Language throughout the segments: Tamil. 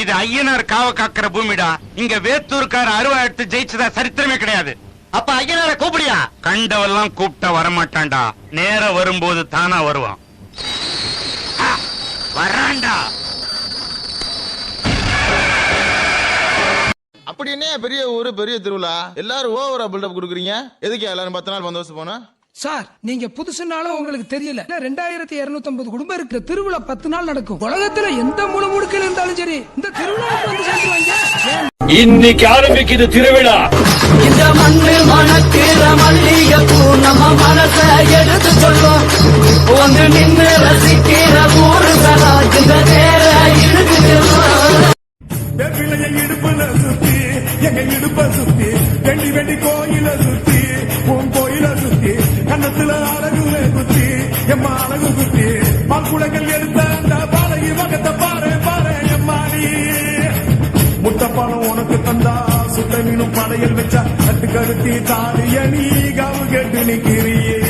இது ஐயனார் காவ காக்கிற பூமிடா. இங்க வேத்தூர்கார அருவா எடுத்து ஜெயிச்சதா சரித்திரமே கிடையாது. அப்ப ஐயனார கூப்பிடியா? கண்டவெல்லாம் கூப்பிட்டா வரமாட்டான்டா. நேரம் வரும்போது தானா வருவான். வரான்டா. அப்படி என்ன பெரிய ஊரு பெரிய திருவிழா எல்லாரும் ஓவரா பில்டப் கொடுக்குறீங்க? எதுக்கு எல்லாரும் 10 நாள் பந்தோபஸ்து போனா? சார் நீங்க புதுசுனாலும் உங்களுக்கு தெரியல. 2250 குடும்பம் இருக்கிற திருவிழா 10 நாள் நடக்கும். உலகத்துல எந்த மூல முடுக்கில் இருந்தாலும் சரி இந்த திருவிழாவுக்கு வந்து சேர்ந்துருவாங்க. இன்னைக்கு ஆரம்பிக்குது திருவிழா. இந்த மண்ணு மணக்கிற மல்லிகைப்பூ நம்ம மனச எடுத்து சொல்லும். வந்து நின்று ரசிக்கிற ஊரு சரா இந்த தேர இழுத்து இடுப்புல சுத்தி எங்க இடுப்ப சுத்தி வெண்டி வெண்டி கோயில சுத்தி உன் கோயில சுத்தி கண்ணத்துல அழகுல குத்தி எம்மா அழகு குத்தி பால்குளங்கள் எடுத்த அந்த பாலகி மகத்தை பாரு பாரு எம்மாடி. முட்டப்பாலம் உனக்கு தந்தா சுட்ட மீனும் படையல் வச்சா கட்டு கடுத்தி தாலிய நீ கவு கெட்டு நிக்கிறியே.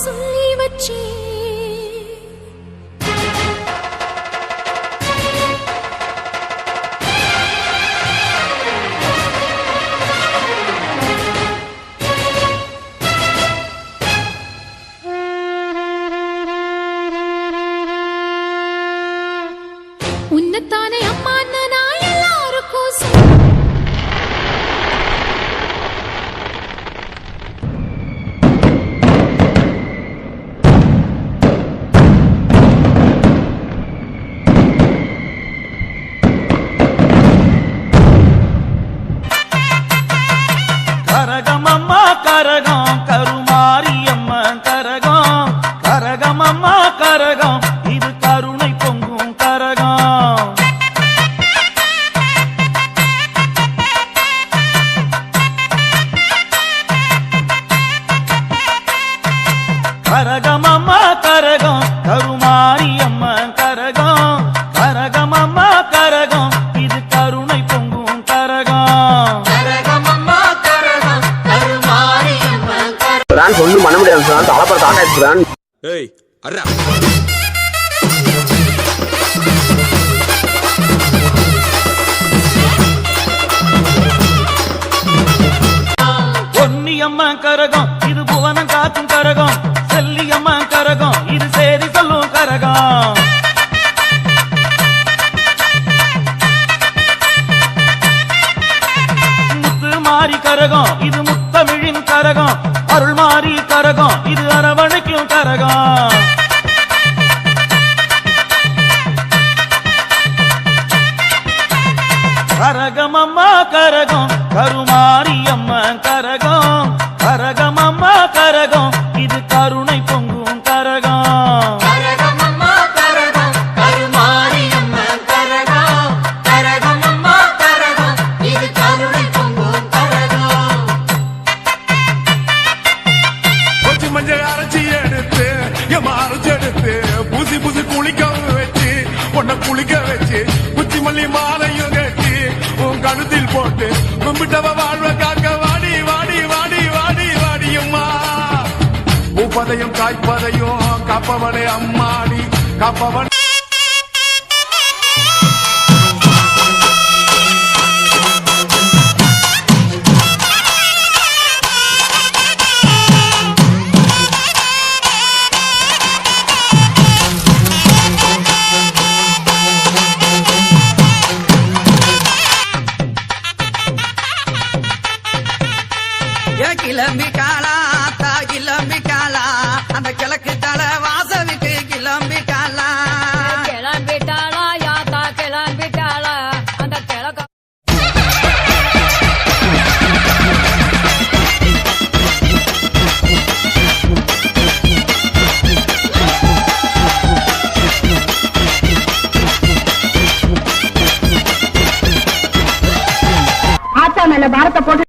சொல்லி வச்சே உன்னத்தானே அம்மா நான் எல்லாருக்கும் கரகம் அம்மா கரகம் கருமாரி அம்மா கரகம் கரகம் அம்மா கரகம் இது கருணை பொங்கும் கரகம். கரகம் அம்மா கரகம் கருமாரி அம்மா கரகம் கரகம் அம்மா கரகம் இது கருணை பொங்கும் கரகம். ஒண்ணும் பண்ண முடியாது சார். தலைப்பற தாக்காயிடுச்சு. ஏய் அர்ரா பொன்னியம்மா கரகம் இது புவனம் காக்கும் கரகம். செல்லியம்மா கரகம் இது சேரி சொல்லும் கரகம். முத்து மாறி கரகம் இது முத்தமிழின் கரகம். அருள் மாறி கரகம் இது அரவணைக்கும் கரகம். கரகம் அம்மா கரகம் கருமாரி அம்மா கரகம் கரகம் அம்மா கரகம் இது கருணை பொங்கும் கரகம். கொஞ்சம் மஞ்சள் அரைச்சி எடுத்து எம்மா அரைச்சி எடுத்து பூசி பூசி குளிக்க வச்சு உன்னை குளிக்க வச்சு குச்சி மல்லி மாலையும் கட்டி உன் கழுத்தில் போட்டு கும்பிட்டவ வாழ்வ காக்க வாடி வாடி வாடி வாடி வாடியம்மா. பூப்பதையும் காய்ப்பதையும் காப்பவனே அம்மாடி காப்பவன். கிளம்பி காலா தா கிளம்பி காலா அந்த கிழக்கு தலை